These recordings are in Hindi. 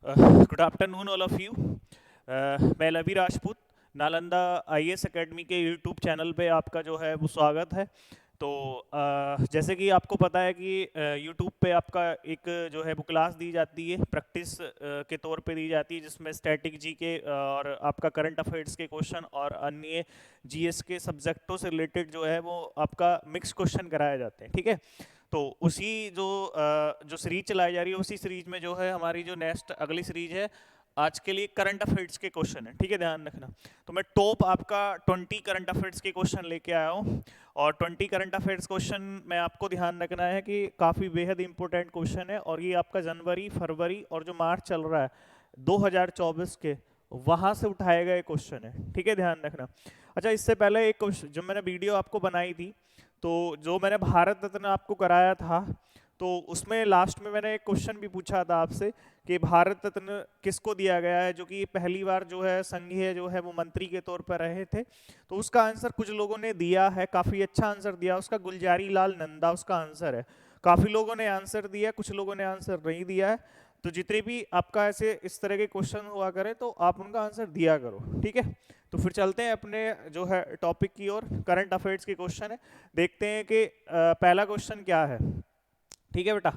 Good afternoon all of you. मैं लवी राजपूत, नालंदा आईएएस एकेडमी के यूट्यूब चैनल पे आपका जो है वो स्वागत है। तो जैसे कि आपको पता है कि यूट्यूब पे आपका एक जो है वो क्लास दी जाती है, प्रैक्टिस के तौर पे दी जाती है, जिसमें स्टैटिक जी के और आपका करंट अफेयर्स के क्वेश्चन और अन्य जीएस के सब्जेक्टों से रिलेटेड जो है वो आपका मिक्स क्वेश्चन कराए जाते हैं। ठीक है, तो उसी जो सीरीज चलाई जा रही है, उसी सीरीज में जो है हमारी जो नेक्स्ट अगली सीरीज है, आज के लिए करंट अफेयर्स के क्वेश्चन है। ठीक है, ध्यान रखना। तो मैं टॉप आपका 20 करंट अफेयर्स के क्वेश्चन लेके आया हूँ, और 20 करंट अफेयर्स क्वेश्चन में आपको ध्यान रखना है कि काफ़ी बेहद इंपॉर्टेंट क्वेश्चन है, और ये आपका जनवरी, फरवरी और जो मार्च चल रहा है 2024 के, वहाँ से उठाए गए क्वेश्चन है। ठीक है, ध्यान रखना। अच्छा, इससे पहले एक क्वेश्चन जो मैंने वीडियो आपको बनाई थी, तो जो मैंने भारत रत्न आपको कराया था, तो उसमें लास्ट में मैंने एक क्वेश्चन भी पूछा था आपसे कि भारत रत्न किसको दिया गया है, जो कि पहली बार जो है संघीय जो है वो मंत्री के तौर पर रहे थे। तो उसका आंसर कुछ लोगों ने दिया है, काफ़ी अच्छा आंसर दिया उसका, गुलजारी लाल नंदा उसका आंसर है। काफ़ी लोगों ने आंसर दिया, कुछ लोगों ने आंसर नहीं दिया है। तो जितने भी आपका ऐसे इस तरह के क्वेश्चन हुआ करें तो आप उनका आंसर दिया करो। ठीक है, तो फिर चलते हैं अपने जो है टॉपिक की ओर। करंट अफेयर्स के क्वेश्चन है, देखते हैं कि पहला क्वेश्चन क्या है। ठीक है बेटा,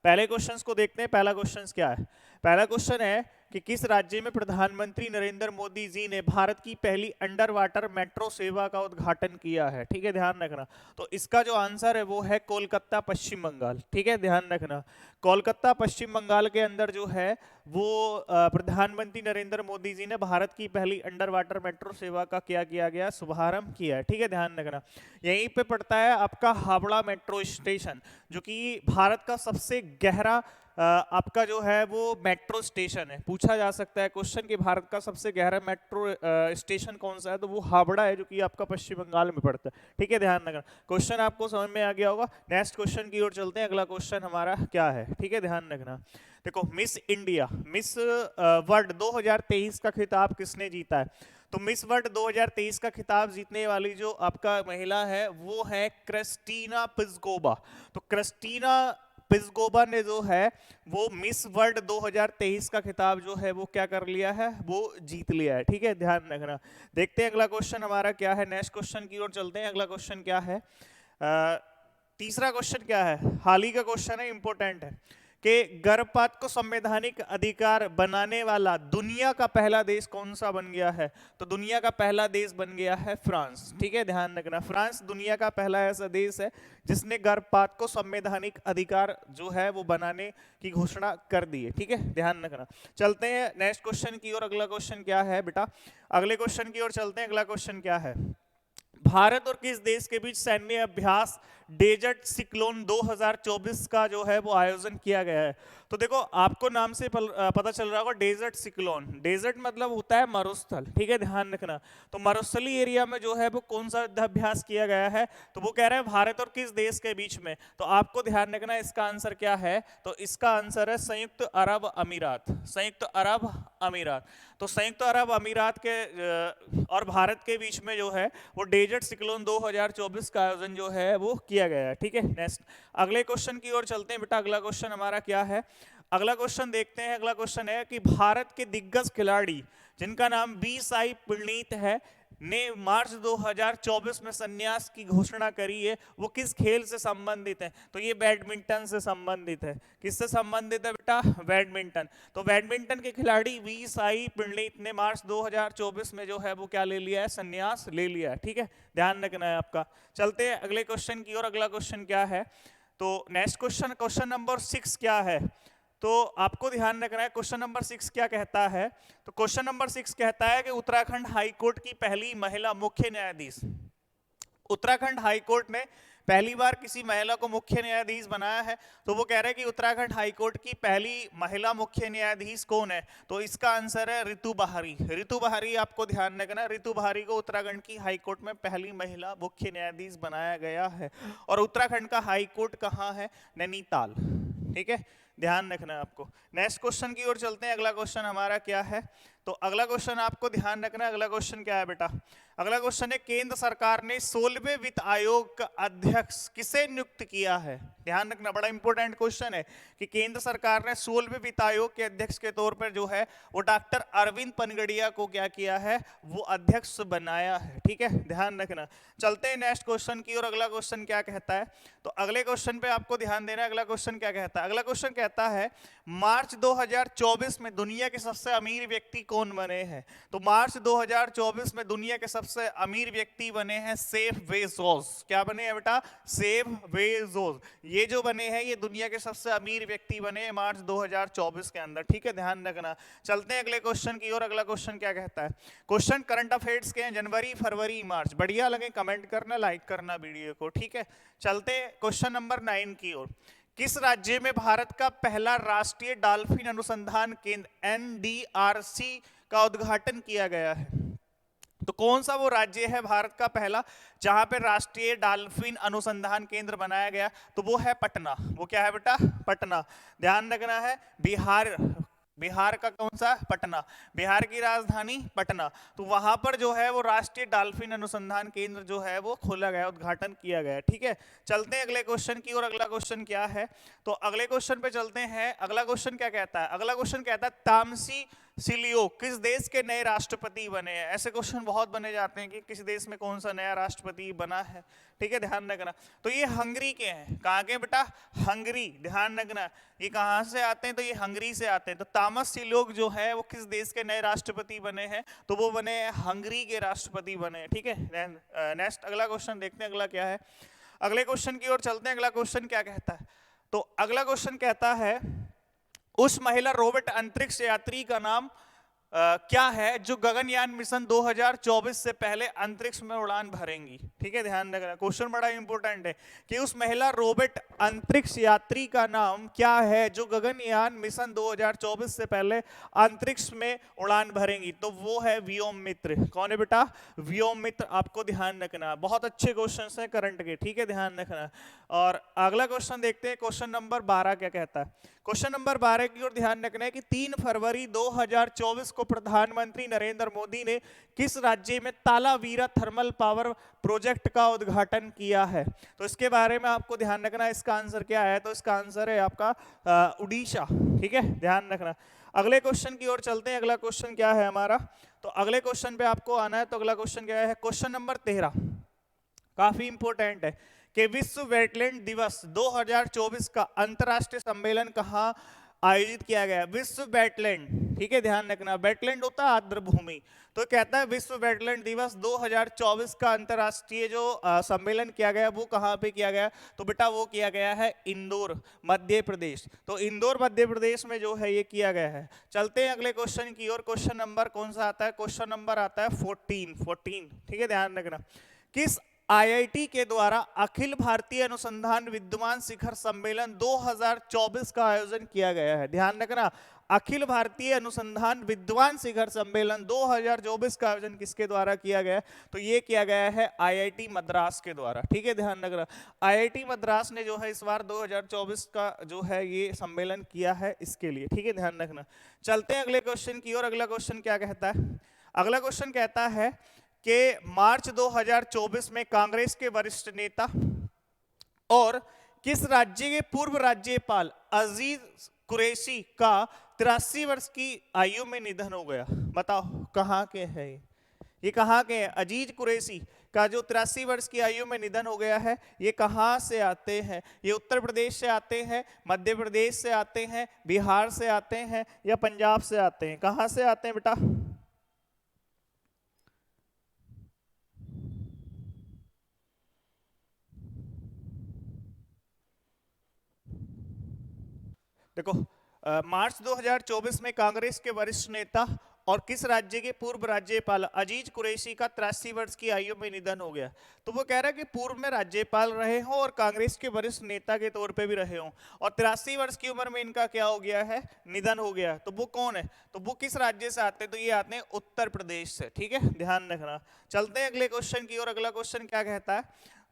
पहले क्वेश्चंस को देखते हैं। पहला क्वेश्चन क्या है? पहला क्वेश्चन है कि किस राज्य में प्रधानमंत्री नरेंद्र मोदी जी ने भारत की पहली अंडर वाटर मेट्रो सेवा का उद्घाटन किया है? ठीक है, ध्यान रखना। तो इसका जो आंसर है वो है कोलकाता, पश्चिम बंगाल। ठीक है, ध्यान रखना। कोलकाता, पश्चिम बंगाल के अंदर जो है वो प्रधानमंत्री नरेंद्र मोदी जी ने भारत की पहली अंडर वाटर मेट्रो सेवा का क्या किया गया? शुभारंभ किया है। ठीक है, ध्यान रखना। यहीं पे पड़ता है आपका हावड़ा मेट्रो स्टेशन, जो कि भारत का सबसे गहरा आपका जो है वो मेट्रो स्टेशन है। पूछा जा सकता है क्वेश्चन कि भारत का सबसे गहरा मेट्रो स्टेशन कौन सा है, तो वो हावड़ा है, जो कि आपका पश्चिम बंगाल में पड़ता है। ठीक है, ध्यान रखना। क्वेश्चन आपको समझ में आ गया होगा। नेक्स्ट क्वेश्चन की ओर चलते हैं। अगला क्वेश्चन हमारा क्या है? ठीक है, ध्यान रखना। देखो, मिस इंडिया, मिस वर्ल्ड 2023 का खिताब किसने जीता है? तो मिस वर्ल्ड 2023 का खिताब जीतने वाली जो आपका महिला है वो है क्रिस्टीना पिस्गोवा। तो क्रिस्टीना पिस्गोवा ने जो है वो मिस वर्ल्ड 2023 का खिताब जो है वो क्या कर लिया है? वो जीत लिया है। ठीक है, ध्यान रखना। देखते हैं अगला क्वेश्चन हमारा क्या है। नेक्स्ट क्वेश्चन की ओर चलते हैं। अगला क्वेश्चन क्या है? तीसरा क्वेश्चन क्या है? हाल ही का क्वेश्चन है, इंपॉर्टेंट है कि गर्भपात को संवैधानिक अधिकार बनाने वाला दुनिया का पहला देश कौन सा बन गया है? तो दुनिया का पहला देश बन गया है फ्रांस। ठीक है, ध्यान रखना। फ्रांस दुनिया का पहला ऐसा देश है जिसने गर्भपात को संवैधानिक अधिकार जो है वो बनाने की घोषणा कर दी है। ठीक है, ध्यान रखना। चलते हैं नेक्स्ट क्वेश्चन की ओर। अगला क्वेश्चन क्या है बेटा? अगले क्वेश्चन की ओर चलते हैं। अगला क्वेश्चन क्या है? भारत और किस देश के बीच सैन्य अभ्यास डेजर्ट सिक्लोन 2024 का जो है वो आयोजन किया गया है? तो देखो, आपको नाम से पता चल रहा होगा डेजर्ट सिक्लोन। डेजर्ट मतलब होता है मरुस्थल। ठीक है, ध्यान रखना। तो मरुस्थली एरिया में जो है वो कौन सा युद्धाभ्यास किया गया है? तो वो कह रहे हैं भारत और किस देश के बीच में। तो आपको ध्यान रखना इसका आंसर क्या है? तो इसका आंसर है संयुक्त अरब अमीरात। संयुक्त अरब अमीरात। तो संयुक्त अरब अमीरात के और भारत के बीच में जो है वो डेजर्ट सिक्लोन 2024 का आयोजन जो है वो किया गया है। ठीक है, नेक्स्ट अगले क्वेश्चन की ओर चलते हैं बेटा। अगला क्वेश्चन हमारा क्या है? अगला क्वेश्चन देखते हैं। अगला क्वेश्चन है कि भारत के दिग्गज खिलाड़ी जिनका नाम बी साई प्रणीत है ने मार्च 2024 में संन्यास की घोषणा करी है, वो किस खेल से संबंधित है? तो ये बैडमिंटन से संबंधित है। किससे संबंधित है बेटा? बैडमिंटन। तो बैडमिंटन के खिलाड़ी वी साई प्रणीत ने मार्च 2024 में जो है वो क्या ले लिया है? संन्यास ले लिया है। ठीक है, ध्यान रखना है आपका। चलते हैं अगले क्वेश्चन की ओर। अगला क्वेश्चन क्या है? तो नेक्स्ट क्वेश्चन, क्वेश्चन नंबर 6 क्या है? तो आपको ध्यान रखना है क्वेश्चन नंबर 6 क्या कहता है। तो क्वेश्चन नंबर 6 कहता है कि उत्तराखंड हाईकोर्ट की पहली महिला मुख्य न्यायाधीश, उत्तराखंड हाईकोर्ट ने पहली बार किसी महिला को मुख्य न्यायाधीश बनाया है। तो वो कह रहे हैं कि उत्तराखंड हाईकोर्ट की पहली महिला मुख्य न्यायाधीश कौन है? तो इसका आंसर है रितु बहारी। रितु बहारी, आपको ध्यान रखना, रितु बहारी को उत्तराखंड की हाईकोर्ट में पहली महिला मुख्य न्यायाधीश बनाया गया है। और उत्तराखंड का हाईकोर्ट कहाँ है? नैनीताल। ठीक है, ध्यान रखना है आपको। नेक्स्ट क्वेश्चन की ओर चलते हैं। अगला क्वेश्चन हमारा क्या है? तो अगला क्वेश्चन आपको ध्यान रखना है। अगला क्वेश्चन क्या है बेटा? अगला क्वेश्चन है, केंद्र सरकार ने 16वें वित्त आयोग का अध्यक्ष किसे नियुक्त किया है? ध्यान रखना, बड़ा इंपॉर्टेंट क्वेश्चन है कि केंद्र सरकार ने 16वें वित्त आयोग के अध्यक्ष के तौर पर जो है वो डॉक्टर अरविंद पनगड़िया को क्या किया है, वो अध्यक्ष बनाया है। ठीक है, ध्यान रखना। चलते हैं नेक्स्ट क्वेश्चन की और अगला क्वेश्चन क्या कहता है। तो अगले क्वेश्चन पे आपको ध्यान देना है। अगला क्वेश्चन क्या कहता है? अगला क्वेश्चन कहता है, मार्च 2024 में दुनिया के सबसे अमीर व्यक्ति कौन बने हैं? तो मार्च 2024 में दुनिया के सबसे अमीर व्यक्ति बने हैं जेफ बेजोस। क्या बने हैं बेटा? Jeff Bezos. ये जो बने हैं ये दुनिया के सबसे अमीर व्यक्ति बने हैं मार्च 2024 के अंदर। ठीक है, ध्यान रखना। चलते हैं अगले क्वेश्चन की और अगला क्वेश्चन क्या कहता है? क्वेश्चन करंट अफेयर्स के हैं, जनवरी, फरवरी, मार्च। बढ़िया लगे कमेंट करना, लाइक करना वीडियो को। ठीक है, चलते हैं क्वेश्चन नंबर 9 की ओर। किस राज्य में भारत का पहला राष्ट्रीय डॉल्फिन अनुसंधान केंद्र NDRC का उद्घाटन किया गया है? तो कौन सा वो राज्य है भारत का पहला जहां पे राष्ट्रीय डॉल्फिन अनुसंधान केंद्र बनाया गया? तो वो है पटना। वो क्या है बेटा? पटना। ध्यान रखना है, बिहार, बिहार का कौन सा? पटना। बिहार की राजधानी पटना। तो वहां पर जो है वो राष्ट्रीय डॉल्फिन अनुसंधान केंद्र जो है वो खोला गया, उद्घाटन किया गया। ठीक है, चलते हैं अगले क्वेश्चन की और अगला क्वेश्चन क्या है? तो अगले क्वेश्चन पे चलते हैं। अगला क्वेश्चन क्या कहता है? अगला क्वेश्चन कहता है, तामसी सिलियो किस देश के नए राष्ट्रपति बने हैं? ऐसे क्वेश्चन बहुत बने जाते हैं कि किस देश में कौन सा नया राष्ट्रपति बना है। ठीक है, ध्यान रखना। तो ये हंगरी के हैं। कहाँ के बेटा? हंगरी। ध्यान रखना, ये कहाँ से आते हैं? तो ये हंगरी से आते हैं। तो तामस सिलियो जो है वो किस देश के नए राष्ट्रपति बने हैं? तो वो बने हंगरी के राष्ट्रपति बने। ठीक है, नेक्स्ट अगला क्वेश्चन देखते हैं अगला क्या है। अगले क्वेश्चन की ओर चलते हैं। अगला क्वेश्चन क्या कहता है? तो अगला क्वेश्चन कहता है, उस महिला रोबोट अंतरिक्ष यात्री का नाम क्या है जो गगनयान मिशन 2024 से पहले अंतरिक्ष में उड़ान भरेंगी? ठीक है, ध्यान रखना, क्वेश्चन बड़ा इंपॉर्टेंट है कि उस महिला रोबोट अंतरिक्ष यात्री का नाम क्या है जो गगनयान मिशन 2024 से पहले अंतरिक्ष में उड़ान भरेंगी? तो वो है व्योम मित्र। कौन है बेटा? व्योम मित्र। आपको ध्यान रखना, बहुत अच्छे क्वेश्चन है करंट के। ठीक है, ध्यान रखना। और अगला क्वेश्चन देखते हैं, क्वेश्चन नंबर 12 क्या कहता है? क्वेश्चन नंबर 12 की ओर ध्यान रखना है कि 3 फरवरी 2024 को प्रधानमंत्री नरेंद्र मोदी ने किस राज्य में तालावीरा थर्मल पावर प्रोजेक्ट का उद्घाटन किया है? तो इसके बारे में आपको ध्यान रखना है। इसका आंसर क्या है? तो इसका आंसर है आपका उड़ीसा। ठीक है, ध्यान रखना। अगले क्वेश्चन की ओर चलते हैं। अगला क्वेश्चन क्या है हमारा? तो अगले क्वेश्चन पे आपको आना है। तो अगला क्वेश्चन क्या है? क्वेश्चन नंबर 13 काफी इंपॉर्टेंट है कि विश्व वेटलैंड दिवस 2024 का अंतरराष्ट्रीय सम्मेलन कहाँ आयोजित किया गया? विश्व वेटलैंड। ठीक है, ध्यान रखना, वेटलैंड होता है आर्द्र भूमि। तो कहता है विश्व वेटलैंड दिवस 2024 का अंतरराष्ट्रीय जो सम्मेलन किया गया वो कहाँ पे किया गया? तो बेटा वो किया गया है इंदौर, मध्य प्रदेश। तो इंदौर मध्य प्रदेश में जो है ये किया गया है। चलते हैं अगले क्वेश्चन की ओर। क्वेश्चन नंबर कौन सा आता है? क्वेश्चन नंबर आता है 14। ठीक है, ध्यान रखना। किस IIT के द्वारा अखिल भारतीय अनुसंधान विद्वान शिखर सम्मेलन 2024 का आयोजन किया गया है? ध्यान रखना, अखिल भारतीय अनुसंधान विद्वान शिखर सम्मेलन 2024 का आयोजन किसके द्वारा किया गया? तो ये किया गया है IIT मद्रास के द्वारा। ठीक है, ध्यान रखना, IIT मद्रास ने जो है इस बार 2024 का जो है ये सम्मेलन किया है इसके लिए। ठीक है, ध्यान रखना। चलते हैं अगले क्वेश्चन की ओर। अगला क्वेश्चन क्या कहता है? अगला क्वेश्चन कहता है कि मार्च 2024 में कांग्रेस के वरिष्ठ नेता और किस राज्य के पूर्व राज्यपाल अजीज कुरैशी का 83 वर्ष की आयु में निधन हो गया? बताओ कहाँ के हैं ये कहाँ के हैं? अजीज कुरैशी का जो 83 वर्ष की आयु में निधन हो गया है, ये कहाँ से आते हैं? ये उत्तर प्रदेश से आते हैं, मध्य प्रदेश से आते हैं, बिहार से आते हैं या पंजाब से आते हैं? कहाँ से आते हैं बेटा? देखो, मार्च 2024 में कांग्रेस के वरिष्ठ नेता और किस राज्य के पूर्व राज्यपाल अजीज कुरैशी का 83 वर्ष की आयु में निधन हो गया। तो वो कह रहा है कि पूर्व में राज्यपाल रहे हों और कांग्रेस के वरिष्ठ नेता के तौर पे भी रहे हों और 83 वर्ष की उम्र में इनका क्या हो गया है? निधन हो गया। तो वो कौन है? तो वो किस राज्य से आते हैं? तो ये आते हैं उत्तर प्रदेश से। ठीक है, ध्यान रखना। चलते हैं अगले क्वेश्चन की ओर। अगला क्वेश्चन क्या कहता है?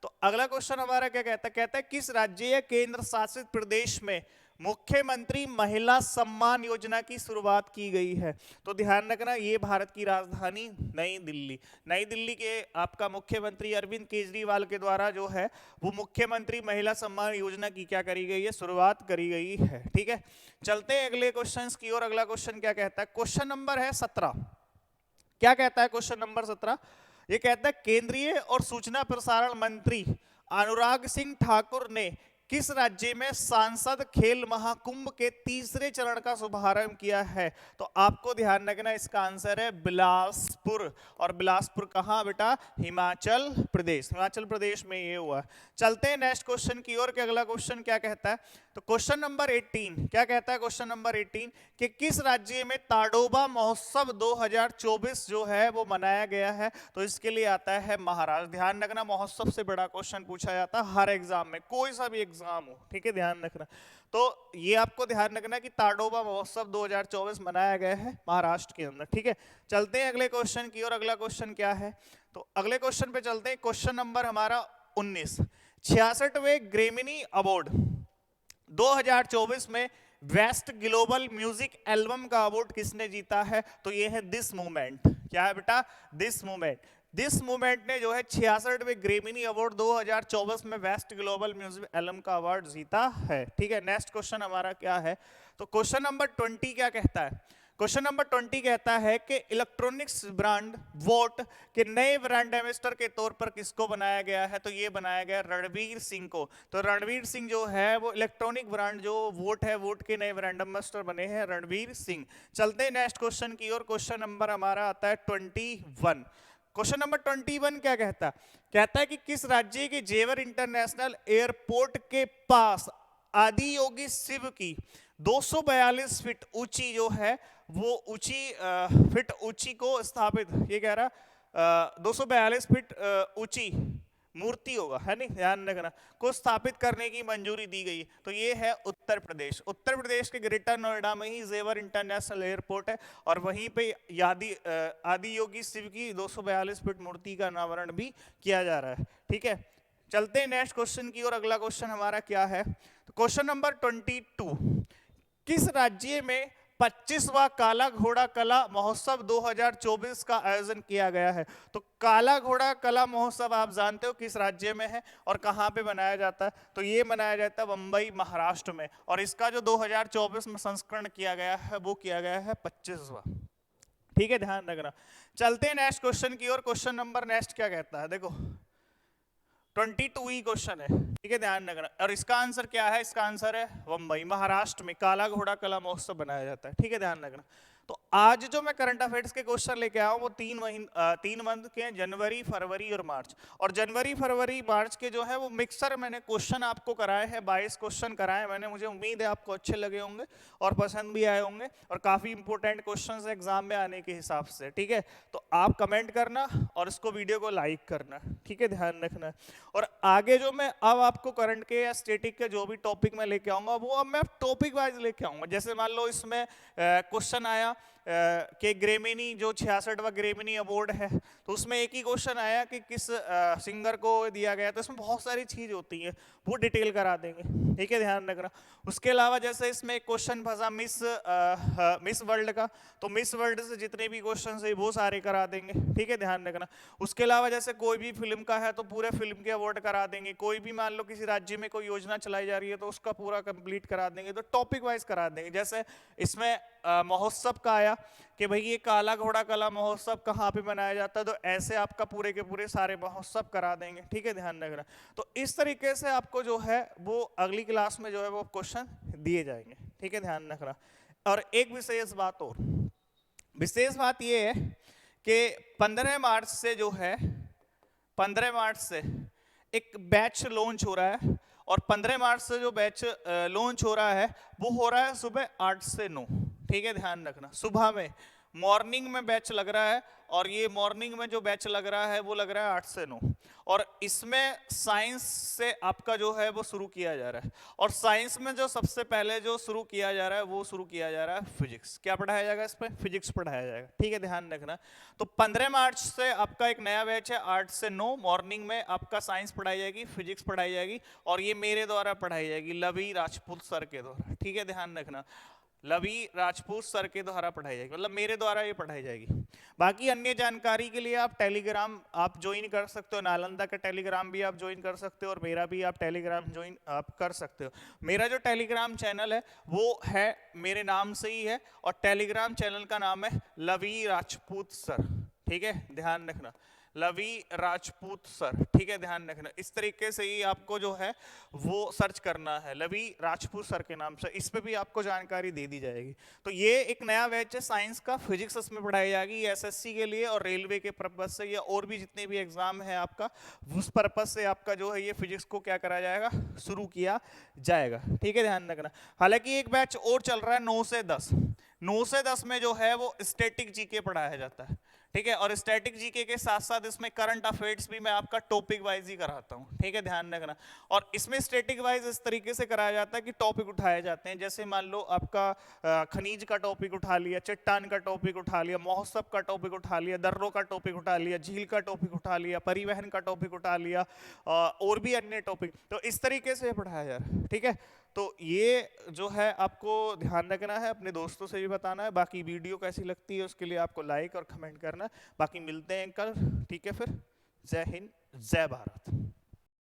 तो अगला क्वेश्चन हमारा क्या कहता है? कहता है किस राज्य या केंद्र शासित प्रदेश में मुख्यमंत्री महिला सम्मान योजना की शुरुआत की गई है? तो ध्यान रखना, ये भारत की राजधानी नई दिल्ली, नई दिल्ली के आपका मुख्यमंत्री अरविंद केजरीवाल के द्वारा जो है वो मुख्यमंत्री महिला सम्मान योजना की क्या करी गई है, शुरुआत करी गई है। ठीक है, चलते हैं अगले क्वेश्चन की ओर। अगला क्वेश्चन क्या कहता है, क्वेश्चन नंबर है 17। क्या कहता है क्वेश्चन नंबर 17? ये कहता है केंद्रीय और सूचना प्रसारण मंत्री अनुराग सिंह ठाकुर ने किस राज्य में सांसद खेल महाकुंभ के तीसरे चरण का शुभारंभ किया है? तो आपको ध्यान रखना, इसका आंसर है बिलासपुर। और बिलासपुर कहाँ बेटा? हिमाचल प्रदेश, हिमाचल प्रदेश में ये हुआ। चलते हैं नेक्स्ट क्वेश्चन की ओर। के अगला क्वेश्चन क्या कहता है, तो क्वेश्चन नंबर 18 क्या कहता है, क्वेश्चन नंबर 18 कि किस राज्य में ताडोबा महोत्सव 2024 जो है वो मनाया गया है? तो इसके लिए आता है महाराष्ट्र। ध्यान रखना, महोत्सव से बड़ा क्वेश्चन पूछा जाता है हर एग्जाम में, कोई सा भी एग्जाम हो। ठीक है, ध्यान रखना। तो ये आपको ध्यान रखना कि ताडोबा महोत्सव 2024 मनाया गया है महाराष्ट्र के अंदर। ठीक है, चलते हैं अगले क्वेश्चन की ओर। अगला क्वेश्चन क्या है, तो अगले क्वेश्चन पे चलते हैं। क्वेश्चन नंबर हमारा 19, 66वें ग्रैमी अवार्ड 2024 में बेस्ट ग्लोबल म्यूजिक एल्बम का अवार्ड किसने जीता है? तो ये है दिस मूवमेंट। क्या है बेटा? This movement. दिस मूवमेंट ने जो है 66वें ग्रैमी अवार्ड 2024 में बेस्ट ग्लोबल म्यूजिक एल्बम का अवार्ड जीता है। ठीक है, नेक्स्ट क्वेश्चन हमारा क्या है, तो क्वेश्चन नंबर 20 क्या कहता है? क्वेश्चन नंबर 20 कहता है कि इलेक्ट्रॉनिक्स ब्रांड वोट के नए ब्रांड एम्बेसडर के तौर पर किसको बनाया गया है? तो ये बनाया गया रणवीर सिंह को। तो रणवीर सिंह जो है वो इलेक्ट्रॉनिक ब्रांड जो वोट है, वोट के नए ब्रांड एम्बेसडर बने हैं रणवीर सिंह। चलते हैं नेक्स्ट क्वेश्चन की ओर। क्वेश्चन नंबर हमारा आता है 21। क्वेश्चन नंबर 21 क्या कहता है? कहता है कि किस राज्य के जेवर इंटरनेशनल एयरपोर्ट के पास आदि योगी शिव की 242 फीट ऊंची जो है वो फीट ऊंची को स्थापित, ये कह रहा 242 फीट ऊंची मूर्ति होगा, है नहीं, ध्यान रखना, को स्थापित करने की मंजूरी दी गई। तो ये है उत्तर प्रदेश। उत्तर प्रदेश के ग्रेटर नोएडा में ही जेवर इंटरनेशनल एयरपोर्ट है और वहीं पे आदि योगी शिव की 242 फीट मूर्ति का अनावरण भी किया जा रहा है। ठीक है, चलते हैं नेक्स्ट क्वेश्चन की ओर। अगला क्वेश्चन हमारा क्या है, तो क्वेश्चन नंबर 22, किस राज्य में 25वां काला घोड़ा कला महोत्सव 2024 का आयोजन किया गया है? तो काला घोड़ा कला महोत्सव आप जानते हो किस राज्य में है और कहां पे मनाया जाता है? तो ये मनाया जाता है मुंबई महाराष्ट्र में, और इसका जो 2024 में संस्करण किया गया है वो किया गया है 25वां। ठीक है, ध्यान रखना। चलते हैं नेक्स्ट क्वेश्चन की ओर। क्वेश्चन नंबर नेक्स्ट क्या कहता है, देखो 22 ही क्वेश्चन है। ठीक है, ध्यान रखना। और इसका आंसर क्या है? इसका आंसर है मुंबई महाराष्ट्र में काला घोड़ा कला महोत्सव बनाया जाता है। ठीक है, ध्यान रखना। तो आज जो मैं करंट अफेयर्स के क्वेश्चन लेके आया हूँ वो 3 मंथ के हैं, जनवरी फरवरी और मार्च। और जनवरी फरवरी मार्च के जो है वो मिक्सर मैंने क्वेश्चन आपको कराए हैं, 22 क्वेश्चन कराए मैंने। मुझे उम्मीद है आपको अच्छे लगे होंगे और पसंद भी आए होंगे और काफी इंपॉर्टेंट क्वेश्चन एग्जाम में आने के हिसाब से। ठीक है, तो आप कमेंट करना और इसको वीडियो को लाइक करना। ठीक है, ध्यान रखना। और आगे जो मैं अब आपको करंट के या स्टैटिक के जो भी टॉपिक मैं लेके आऊंगा वो अब मैं टॉपिक वाइज लेके आऊंगा। जैसे मान लो इसमें क्वेश्चन आया कि ग्रैमी जो 66वां ग्रैमी अवार्ड है, तो उसमें एक ही क्वेश्चन आया कि किस सिंगर को दिया गया, तो इसमें बहुत सारी चीज होती है वो डिटेल करा देंगे। ठीक है, ध्यान रखना। उसके अलावा जैसे इसमें एक क्वेश्चन फंसा मिस वर्ल्ड का, तो मिस वर्ल्ड से जितने भी क्वेश्चन है वो सारे करा देंगे। ठीक है, ध्यान रखना। उसके अलावा जैसे कोई भी फिल्म का है तो पूरे फिल्म के अवार्ड करा देंगे। कोई भी मान लो किसी राज्य में कोई योजना चलाई जा रही है तो उसका पूरा कंप्लीट करा देंगे। तो टॉपिक वाइज करा देंगे। जैसे इसमें महोत्सव का आया कि भाई ये काला घोड़ा कला महोत्सव कहाँ पे मनाया जाता है, तो ऐसे आपका पूरे के पूरे सारे महोत्सव करा देंगे। ठीक है, ध्यान रखना। तो इस तरीके से आपको जो है वो अगली क्लास में जो है वो क्वेश्चन दिए जाएंगे। ठीक है, ध्यान रखना। और एक विशेष बात और, विशेष बात ये है कि 15 मार्च से जो है 15 मार्च से एक बैच लॉन्च हो रहा है, और 15 मार्च से जो बैच लॉन्च हो रहा है वो हो रहा है सुबह 8 से 9। ठीक है, ध्यान रखना, सुबह में मॉर्निंग में बैच लग रहा है, और ये मॉर्निंग में जो बैच लग रहा है वो लग रहा है 8 से 9, और इसमें साइंस से आपका जो है वो शुरू किया जा रहा है। और साइंस में जो सबसे पहले जो शुरू किया जा रहा है वो शुरू किया जा रहा है फिजिक्स। क्या पढ़ाया जाएगा इस पे? फिजिक्स पढ़ाया जाएगा, ठीक है, ध्यान रखना। तो 15 मार्च से आपका एक नया बैच है, 8 से 9 मॉर्निंग में आपका साइंस पढ़ाई जाएगी, फिजिक्स पढ़ाई जाएगी, और ये मेरे द्वारा पढ़ाई जाएगी, लवी राजपूत सर के द्वारा, ठीक है, ध्यान रखना। लवी राजपूत सर के द्वारा पढ़ाई जाएगी, मतलब मेरे द्वारा ये पढ़ाई जाएगी। बाकी अन्य जानकारी के लिए आप टेलीग्राम आप ज्वाइन कर सकते हो, नालंदा का टेलीग्राम भी आप ज्वाइन कर सकते हो, और मेरा भी आप टेलीग्राम ज्वाइन आप कर सकते हो। मेरा जो टेलीग्राम चैनल है वो है मेरे नाम से ही है, और टेलीग्राम चैनल का नाम है लवी राजपूत सर, ठीक है, ध्यान रखना, लवी राजपूत सर, ठीक है, ध्यान रखना। इस तरीके से ही आपको जो है वो सर्च करना है लवी राजपूत सर के नाम से, इस पे भी आपको जानकारी दे दी जाएगी। तो ये एक नया बैच है साइंस का, फिजिक्स इसमें पढ़ाई जाएगी, एसएससी के लिए और रेलवे के पर्पज से, या और भी जितने भी एग्जाम है आपका, उस पर्पज से आपका जो है ये फिजिक्स को क्या करा जाएगा, शुरू किया जाएगा, ठीक है, ध्यान रखना। हालांकि एक बैच और चल रहा है 9 से 10, 9 से 10 में जो है वो स्टैटिक जीके पढ़ाया जाता है, ठीक है, और स्टैटिक जीके के साथ साथ इसमें करंट अफेयर्स भी मैं आपका टॉपिक वाइज ही कराता हूँ, ठीक है, ध्यान रखना। और इसमें स्टैटिक वाइज इस तरीके से कराया जाता है कि टॉपिक उठाए जाते हैं, जैसे मान लो आपका खनिज का टॉपिक उठा लिया, चट्टान का टॉपिक उठा लिया, महोत्सव का टॉपिक उठा लिया, दर्रों का टॉपिक उठा लिया, झील का टॉपिक उठा लिया, परिवहन का टॉपिक उठा लिया, और भी अन्य टॉपिक, तो इस तरीके से पढ़ाया जा रहा है, ठीक है। तो ये जो है आपको ध्यान रखना है, अपने दोस्तों से भी बताना है। बाकी वीडियो कैसी लगती है उसके लिए आपको लाइक और कमेंट करना है। बाकी मिलते हैं कल, ठीक है, फिर जय हिंद जय भारत।